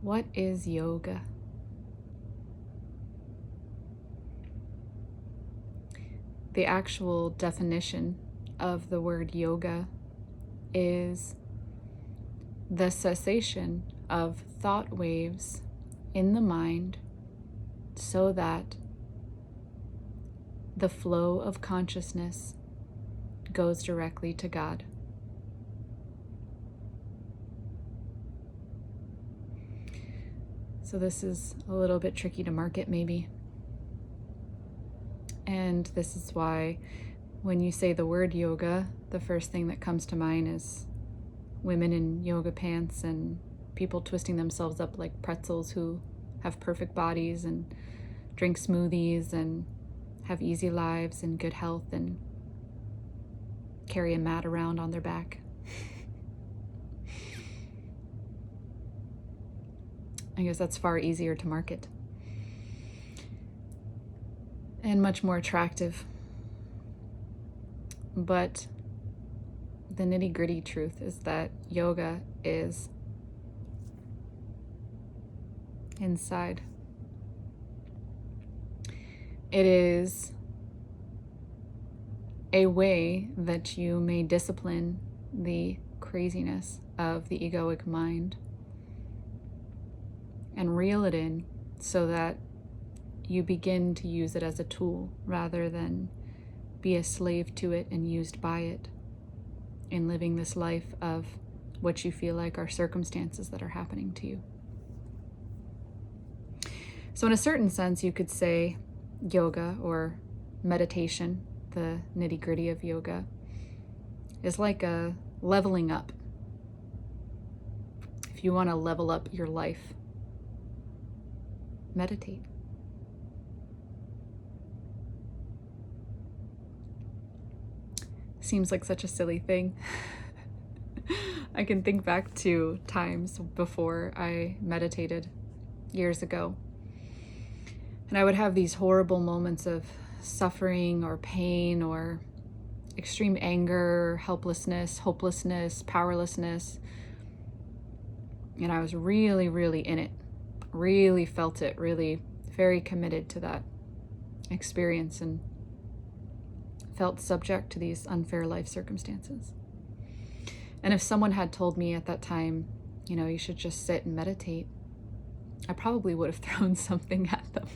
What is yoga? The actual definition of the word yoga is the cessation of thought waves in the mind so that the flow of consciousness goes directly to God. So this is a little bit tricky to market maybe. And this is why when you say the word yoga, the first thing that comes to mind is women in yoga pants and people twisting themselves up like pretzels who have perfect bodies and drink smoothies and have easy lives and good health and carry a mat around on their back. I guess that's far easier to market and much more attractive. But the nitty-gritty truth is that yoga is inside. It is a way that you may discipline the craziness of the egoic mind and reel it in so that you begin to use it as a tool rather than be a slave to it and used by it in living this life of what you feel like are circumstances that are happening to you. So in a certain sense, you could say yoga or meditation, the nitty-gritty of yoga, is like a leveling up. If you want to level up your life, meditate. Seems like such a silly thing. I can think back to times before I meditated years ago. And I would have these horrible moments of suffering or pain or extreme anger, helplessness, hopelessness, powerlessness. And I was really, really in it, really felt it, really very committed to that experience and felt subject to these unfair life circumstances. And if someone had told me at that time, you should just sit and meditate, I probably would have thrown something at them.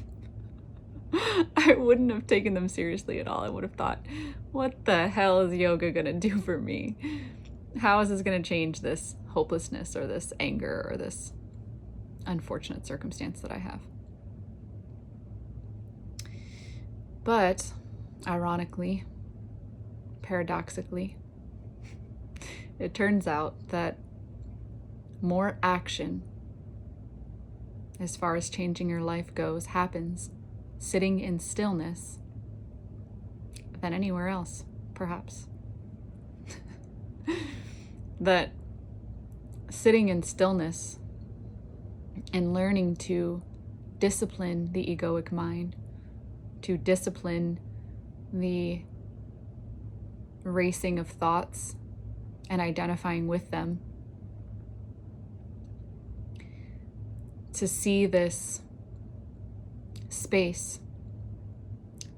I wouldn't have taken them seriously at all. I would have thought, what the hell is yoga gonna do for me? How is this gonna change this hopelessness or this anger or this unfortunate circumstance that I have? But ironically, paradoxically, it turns out that more action as far as changing your life goes happens sitting in stillness than anywhere else, perhaps. That sitting in stillness and learning to discipline the egoic mind, to discipline the racing of thoughts and identifying with them, to see this space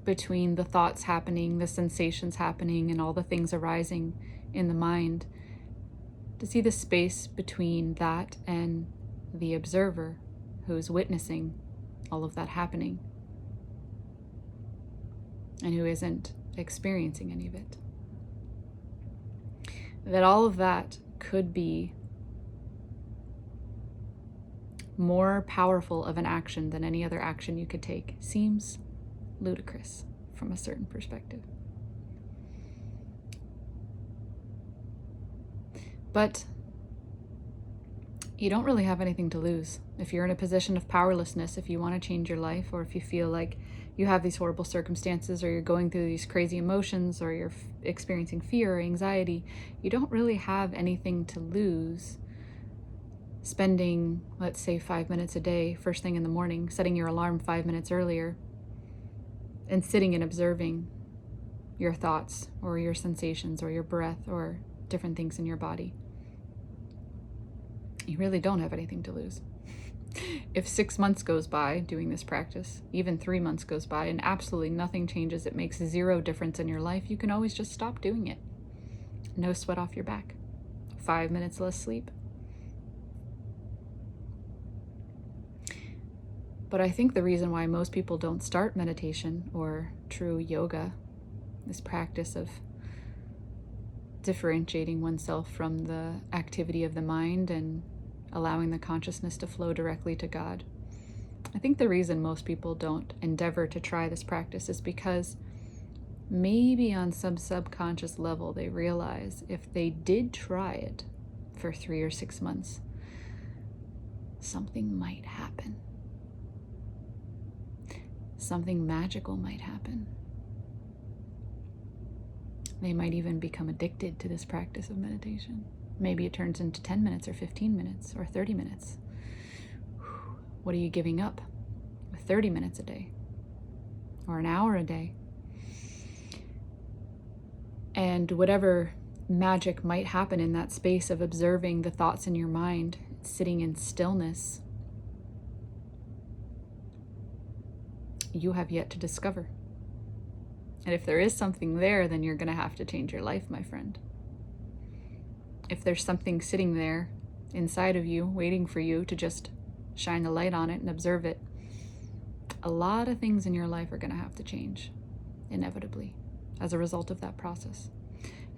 between the thoughts happening, the sensations happening, and all the things arising in the mind, to see the space between that and the observer who's witnessing all of that happening and who isn't experiencing any of it. That all of that could be more powerful of an action than any other action you could take seems ludicrous from a certain perspective. But you don't really have anything to lose. If you're in a position of powerlessness, if you want to change your life, or if you feel like you have these horrible circumstances, or you're going through these crazy emotions, or you're experiencing fear or anxiety, you don't really have anything to lose spending, let's say, 5 minutes a day, first thing in the morning, setting your alarm 5 minutes earlier, and sitting and observing your thoughts or your sensations or your breath or different things in your body. You really don't have anything to lose. If 6 months goes by doing this practice, even 3 months goes by, and absolutely nothing changes, it makes zero difference in your life, you can always just stop doing it. No sweat off your back. 5 minutes less sleep. But I think the reason why most people don't start meditation or true yoga, this practice of differentiating oneself from the activity of the mind and allowing the consciousness to flow directly to God. I think the reason most people don't endeavor to try this practice is because maybe on some subconscious level they realize if they did try it for 3 or 6 months, something might happen. Something magical might happen. They might even become addicted to this practice of meditation. Maybe it turns into 10 minutes or 15 minutes or 30 minutes. What are you giving up with 30 minutes a day or an hour a day? And whatever magic might happen in that space of observing the thoughts in your mind, sitting in stillness, you have yet to discover. And if there is something there, then you're going to have to change your life, my friend. If there's something sitting there inside of you, waiting for you to just shine the light on it and observe it, a lot of things in your life are going to have to change, inevitably, as a result of that process.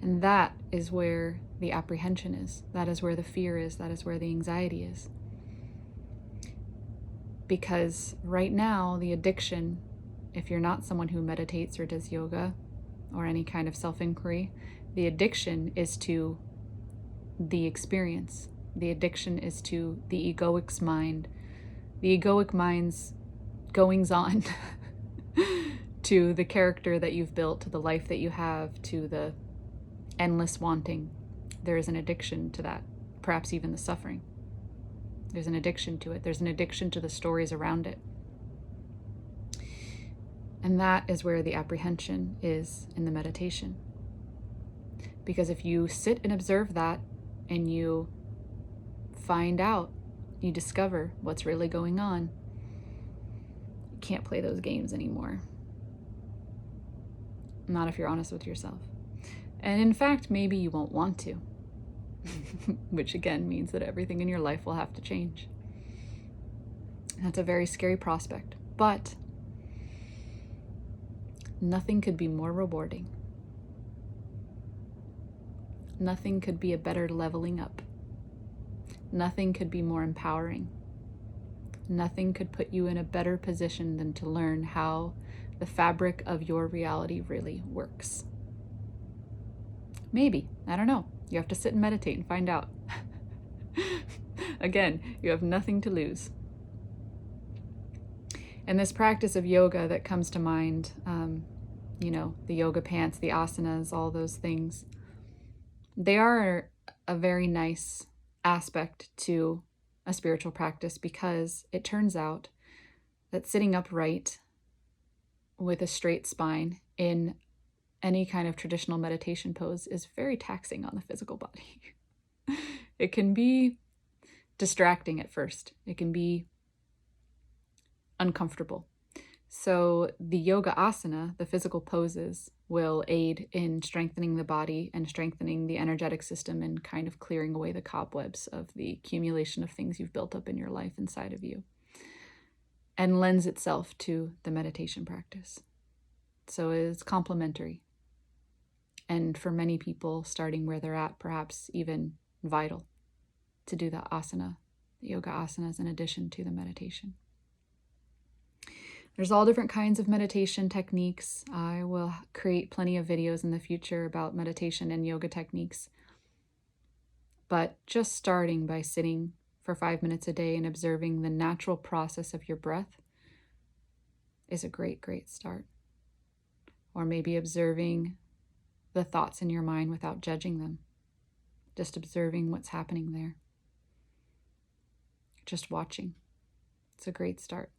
And that is where the apprehension is. That is where the fear is. That is where the anxiety is. Because right now, the addiction, if you're not someone who meditates or does yoga or any kind of self-inquiry, the addiction is to the experience. The addiction is to the egoic's mind. The egoic mind's goings on to the character that you've built, to the life that you have, to the endless wanting. There is an addiction to that, perhaps even the suffering. There's an addiction to it. There's an addiction to the stories around it. And that is where the apprehension is in the meditation. Because if you sit and observe that and you find out, you discover what's really going on, you can't play those games anymore. Not if you're honest with yourself. And in fact, maybe you won't want to, which again means that everything in your life will have to change. That's a very scary prospect, but nothing could be more rewarding. Nothing could be a better leveling up. Nothing could be more empowering. Nothing could put you in a better position than to learn how the fabric of your reality really works. Maybe, I don't know. You have to sit and meditate and find out. Again, you have nothing to lose. And this practice of yoga that comes to mind, the yoga pants, the asanas, all those things, they are a very nice aspect to a spiritual practice because it turns out that sitting upright with a straight spine in any kind of traditional meditation pose is very taxing on the physical body. It can be distracting at first. It can be uncomfortable. So the yoga asana, the physical poses, will aid in strengthening the body and strengthening the energetic system and kind of clearing away the cobwebs of the accumulation of things you've built up in your life inside of you, and lends itself to the meditation practice. So it's complementary. And for many people, starting where they're at, perhaps even vital to do the asana, the yoga asanas, in addition to the meditation. There's all different kinds of meditation techniques. I will create plenty of videos in the future about meditation and yoga techniques. But just starting by sitting for 5 minutes a day and observing the natural process of your breath is a great, great start. Or maybe observing the thoughts in your mind without judging them. Just observing what's happening there. Just watching. It's a great start.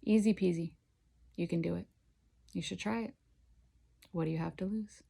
Easy peasy. You can do it. You should try it. What do you have to lose?